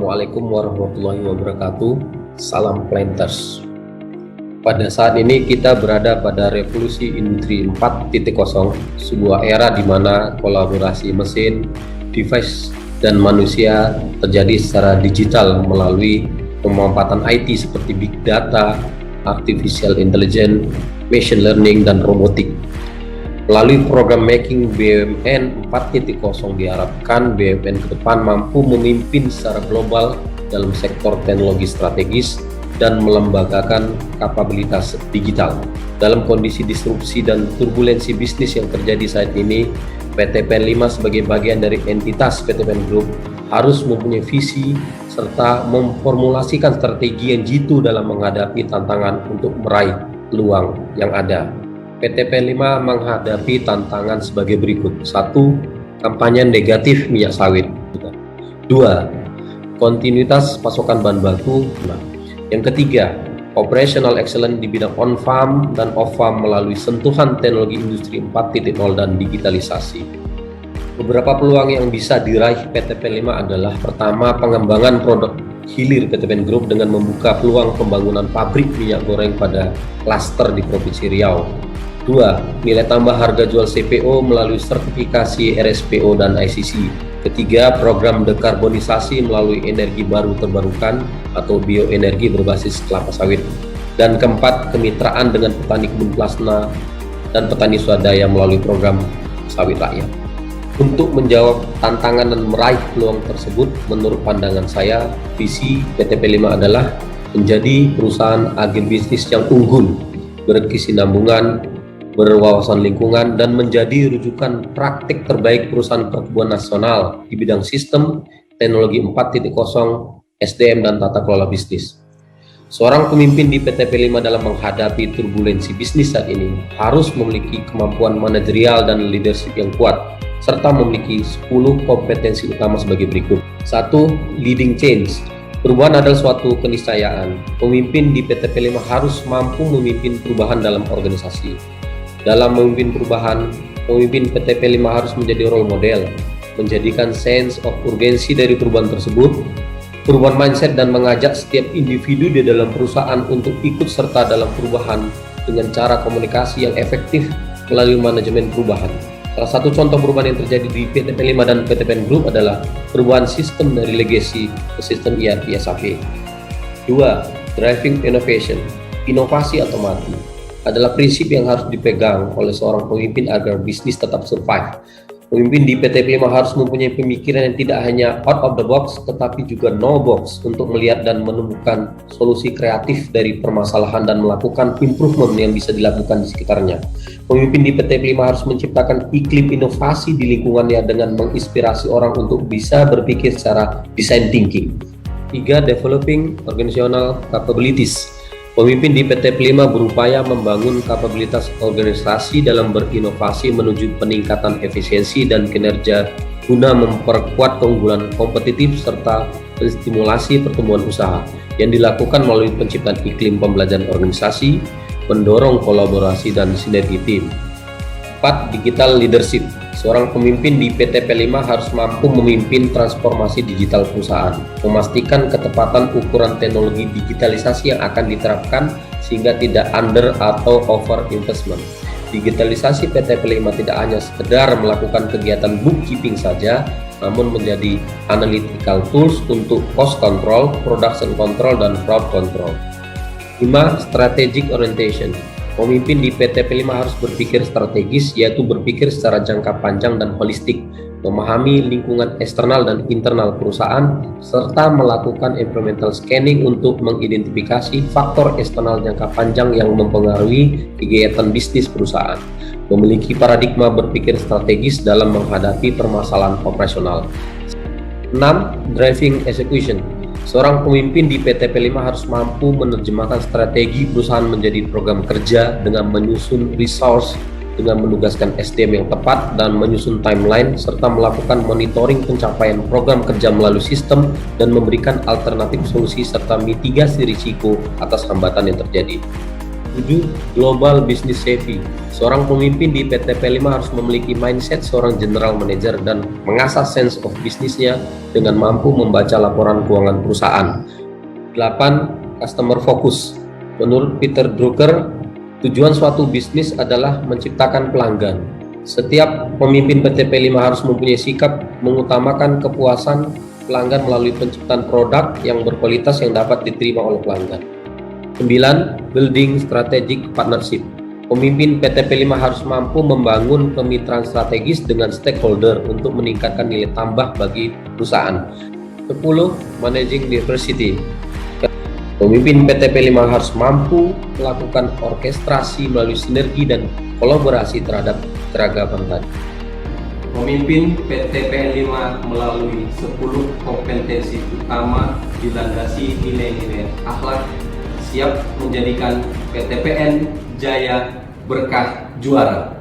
Assalamualaikum warahmatullahi wabarakatuh. Salam Planters. Pada saat ini kita berada pada revolusi industri 4.0, sebuah era di mana kolaborasi mesin, device, dan manusia terjadi secara digital melalui pemanfaatan IT seperti big data, artificial intelligence, machine learning, dan robotik. Melalui program Making BUMN 4.0 diharapkan BUMN ke depan mampu memimpin secara global dalam sektor teknologi strategis dan melembagakan kapabilitas digital. Dalam kondisi disrupsi dan turbulensi bisnis yang terjadi saat ini, PT PEN 5 sebagai bagian dari entitas PT PEN Group harus mempunyai visi serta memformulasikan strategi yang jitu dalam menghadapi tantangan untuk meraih peluang yang ada. PT PEN 5 menghadapi tantangan sebagai berikut. 1. Kampanye negatif minyak sawit. 2. Kontinuitas pasokan bahan baku. Yang ketiga, operational excellence di bidang on-farm dan off-farm melalui sentuhan teknologi industri 4.0 dan digitalisasi. Beberapa peluang yang bisa diraih PT PEN 5 adalah: pertama, pengembangan produk hilir PT PEN Group dengan membuka peluang pembangunan pabrik minyak goreng pada klaster di Provinsi Riau. 2. Nilai tambah harga jual CPO melalui sertifikasi RSPO dan ICC. Ketiga, program dekarbonisasi melalui energi baru terbarukan atau bioenergi berbasis kelapa sawit. Dan keempat, kemitraan dengan petani kebun plasma dan petani swadaya melalui program sawit rakyat. Untuk menjawab tantangan dan meraih peluang tersebut, menurut pandangan saya, visi PT PEN 5 adalah menjadi perusahaan agen bisnis yang unggul, berkesinambungan, berwawasan lingkungan, dan menjadi rujukan praktik terbaik perusahaan perkebunan nasional di bidang sistem, teknologi 4.0, SDM, dan tata kelola bisnis. Seorang pemimpin di PT PEN 5 dalam menghadapi turbulensi bisnis saat ini harus memiliki kemampuan manajerial dan leadership yang kuat, serta memiliki 10 kompetensi utama sebagai berikut. 1. Leading change. Perubahan adalah suatu keniscayaan. Pemimpin di PT PEN 5 harus mampu memimpin perubahan dalam organisasi. Dalam memimpin perubahan, pemimpin PT PEN 5 harus menjadi role model, menjadikan sense of urgensi dari perubahan tersebut, perubahan mindset, dan mengajak setiap individu di dalam perusahaan untuk ikut serta dalam perubahan dengan cara komunikasi yang efektif melalui manajemen perubahan. Salah satu contoh perubahan yang terjadi di PT PEN 5 dan PT PEN Group adalah perubahan sistem dari legacy ke sistem ERP SAP. 2. Driving innovation. Inovasi atau mati adalah prinsip yang harus dipegang oleh seorang pemimpin agar bisnis tetap survive. Pemimpin di PT PEN 5 harus mempunyai pemikiran yang tidak hanya out of the box, tetapi juga no box untuk melihat dan menemukan solusi kreatif dari permasalahan dan melakukan improvement yang bisa dilakukan di sekitarnya. Pemimpin di PT PEN 5 harus menciptakan iklim inovasi di lingkungannya dengan menginspirasi orang untuk bisa berpikir secara design thinking. 3. Developing organizational capabilities. Pemimpin di PT PEN 5 berupaya membangun kapabilitas organisasi dalam berinovasi menuju peningkatan efisiensi dan kinerja guna memperkuat keunggulan kompetitif serta menstimulasi pertumbuhan usaha yang dilakukan melalui penciptaan iklim pembelajaran organisasi, mendorong kolaborasi dan sinergi tim. 4. Digital leadership. Seorang pemimpin di PT PEN 5 harus mampu memimpin transformasi digital perusahaan, memastikan ketepatan ukuran teknologi digitalisasi yang akan diterapkan sehingga tidak under atau over investment. Digitalisasi PT PEN 5 tidak hanya sekedar melakukan kegiatan bookkeeping saja, namun menjadi analytical tools untuk cost control, production control, dan fraud control. 5. Strategic orientation. Pemimpin di PT PEN 5 harus berpikir strategis, yaitu berpikir secara jangka panjang dan holistik, memahami lingkungan eksternal dan internal perusahaan, serta melakukan environmental scanning untuk mengidentifikasi faktor eksternal jangka panjang yang mempengaruhi kegiatan bisnis perusahaan. Memiliki paradigma berpikir strategis dalam menghadapi permasalahan operasional. 6. Driving execution. Seorang pemimpin di PT PEN 5 harus mampu menerjemahkan strategi perusahaan menjadi program kerja dengan menyusun resource, dengan menugaskan SDM yang tepat dan menyusun timeline, serta melakukan monitoring pencapaian program kerja melalui sistem dan memberikan alternatif solusi serta mitigasi risiko atas hambatan yang terjadi. 7. Global Business Savvy. Seorang pemimpin di PT P5 harus memiliki mindset seorang general manager dan mengasah sense of bisnisnya dengan mampu membaca laporan keuangan perusahaan. 8. Customer Focus. Menurut Peter Drucker, tujuan suatu bisnis adalah menciptakan pelanggan. Setiap pemimpin PT P5 harus mempunyai sikap mengutamakan kepuasan pelanggan melalui penciptaan produk yang berkualitas yang dapat diterima oleh pelanggan. 9. Building Strategic Partnership. Pemimpin PT P5 harus mampu membangun kemitraan strategis dengan stakeholder untuk meningkatkan nilai tambah bagi perusahaan. 10. Managing Diversity. Pemimpin PT P5 harus mampu melakukan orkestrasi melalui sinergi dan kolaborasi terhadap keragaman tadi. Pemimpin PT P5 melalui 10 kompetensi utama dilandasi nilai-nilai akhlak, siap menjadikan PT PN Jaya Berkah Juara.